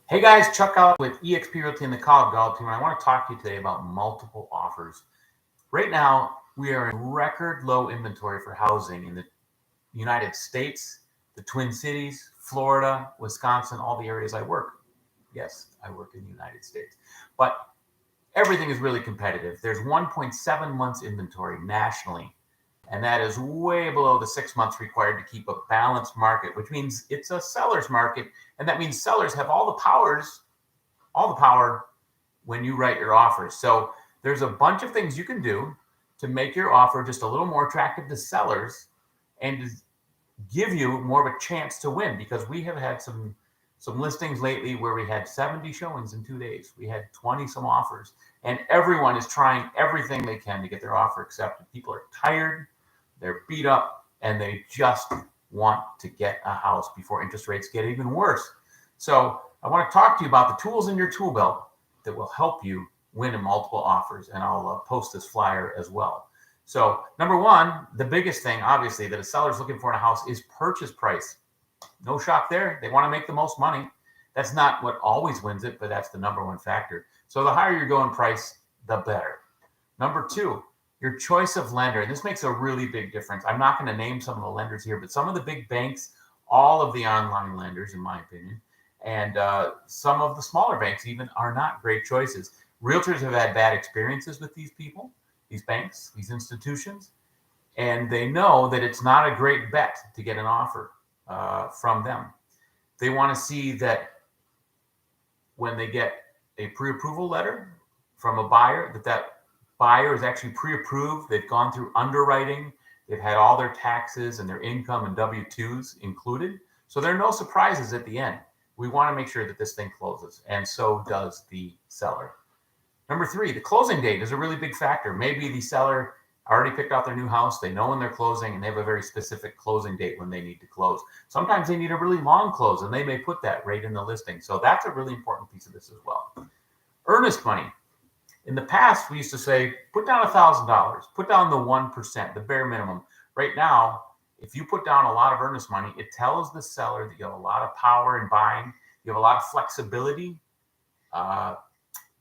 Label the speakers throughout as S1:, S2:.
S1: Hey guys, Chuck out with eXp Realty and the College Golf Team. And I want to talk to you today about multiple offers. Right now, we are in record low inventory for housing in the United States, the Twin Cities, Florida, Wisconsin, all the areas I work. Yes, I work in the United States. But everything is really competitive. There's 1.7 months inventory nationally, and that is way below the 6 months required to keep a balanced market, which means it's a seller's market. And that means sellers have all the power when you write your offers. So there's a bunch of things you can do to make your offer just a little more attractive to sellers and to give you more of a chance to win, because we have had some listings lately where we had 70 showings in 2 days. We had 20 some offers, and everyone is trying everything they can to get their offer accepted. People are tired, they're beat up, and they just want to get a house before interest rates get even worse. So I want to talk to you about the tools in your tool belt that will help you win in multiple offers, and I'll post this flyer as well. So number one, the biggest thing, obviously, that a seller's looking for in a house is purchase price. No shock there. They want to make the most money. That's not what always wins it, but that's the number one factor. So the higher you go in price, the better. Number two, your choice of lender. And this makes a really big difference. I'm not going to name some of the lenders here, but some of the big banks, all of the online lenders, in my opinion, and some of the smaller banks even are not great choices. Realtors have had bad experiences with these people, these banks, these institutions, and they know that it's not a great bet to get an offer from them. They want to see that when they get a pre-approval letter from a buyer, that buyer is actually pre-approved. They've gone through underwriting. They've had all their taxes and their income and W-2s included. So there are no surprises at the end. We want to make sure that this thing closes, and so does the seller. Number three, the closing date is a really big factor. Maybe the seller already picked out their new house, they know when they're closing, and they have a very specific closing date when they need to close. Sometimes they need a really long close, and they may put that right in the listing. So that's a really important piece of this as well. Earnest money. In the past, we used to say, put down $1,000, put down the 1%, the bare minimum. Right now, if you put down a lot of earnest money, it tells the seller that you have a lot of power in buying, you have a lot of flexibility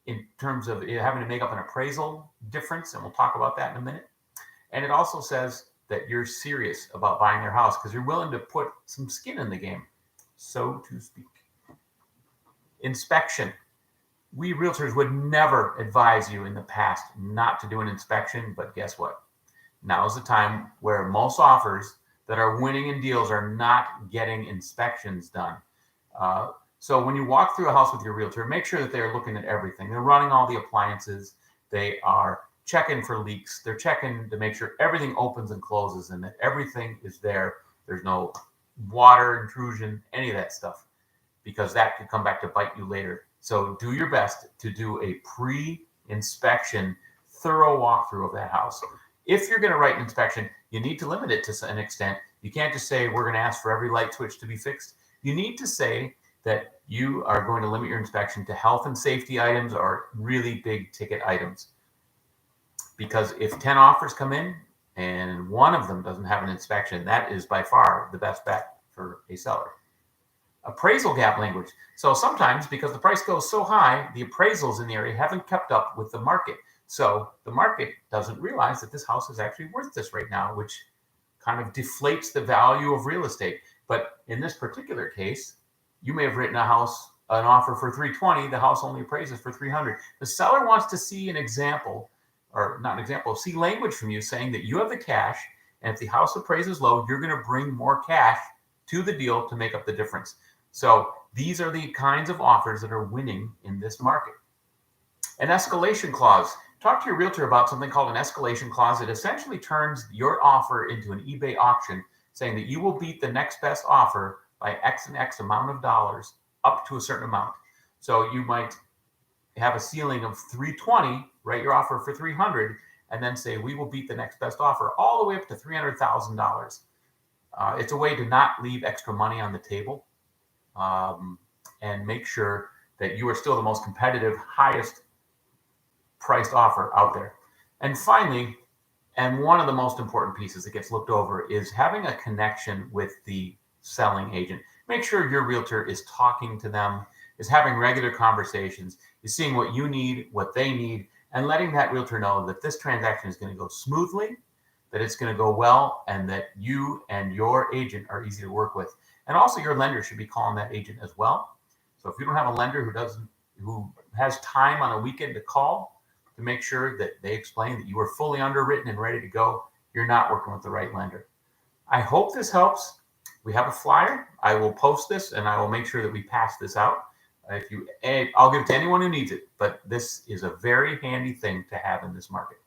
S1: in terms of having to make up an appraisal difference, and we'll talk about that in a minute. And it also says that you're serious about buying their house because you're willing to put some skin in the game, so to speak. Inspection. We realtors would never advise you in the past not to do an inspection, but guess what? Now is the time where most offers that are winning in deals are not getting inspections done. So when you walk through a house with your realtor, make sure that they're looking at everything. They're running all the appliances. They are checking for leaks. They're checking to make sure everything opens and closes and that everything is there. There's no water intrusion, any of that stuff, because that could come back to bite you later. So do your best to do a pre-inspection, thorough walkthrough of that house. If you're going to write an inspection, you need to limit it to an extent. You can't just say, we're going to ask for every light switch to be fixed. You need to say that you are going to limit your inspection to health and safety items or really big ticket items. Because if 10 offers come in and one of them doesn't have an inspection, that is by far the best bet for a seller. Appraisal gap language. So sometimes, because the price goes so high, the appraisals in the area haven't kept up with the market. So the market doesn't realize that this house is actually worth this right now, which kind of deflates the value of real estate. But in this particular case, you may have written an offer for $320. The house only appraises for $300. The seller wants to see an example, or not an example, see language from you saying that you have the cash, and if the house appraises low, you're going to bring more cash to the deal to make up the difference. So these are the kinds of offers that are winning in this market. An escalation clause. Talk to your realtor about something called an escalation clause. It essentially turns your offer into an eBay auction, saying that you will beat the next best offer by X and X amount of dollars up to a certain amount. So you might have a ceiling of $320, write your offer for $300, and then say, we will beat the next best offer all the way up to $300,000. It's a way to not leave extra money on the table and make sure that you are still the most competitive, highest priced offer out there. And finally, and one of the most important pieces that gets looked over, is having a connection with the selling agent. Make sure your realtor is talking to them, is having regular conversations, is seeing what you need, what they need, and letting that realtor know that this transaction is going to go smoothly, that it's going to go well, and that you and your agent are easy to work with. And also your lender should be calling that agent as well. So if you don't have a lender who has time on a weekend to call to make sure that they explain that you are fully underwritten and ready to go, you're not working with the right lender. I hope this helps. We have a flyer. I will post this and I will make sure that we pass this out. I'll give it to anyone who needs it, but this is a very handy thing to have in this market.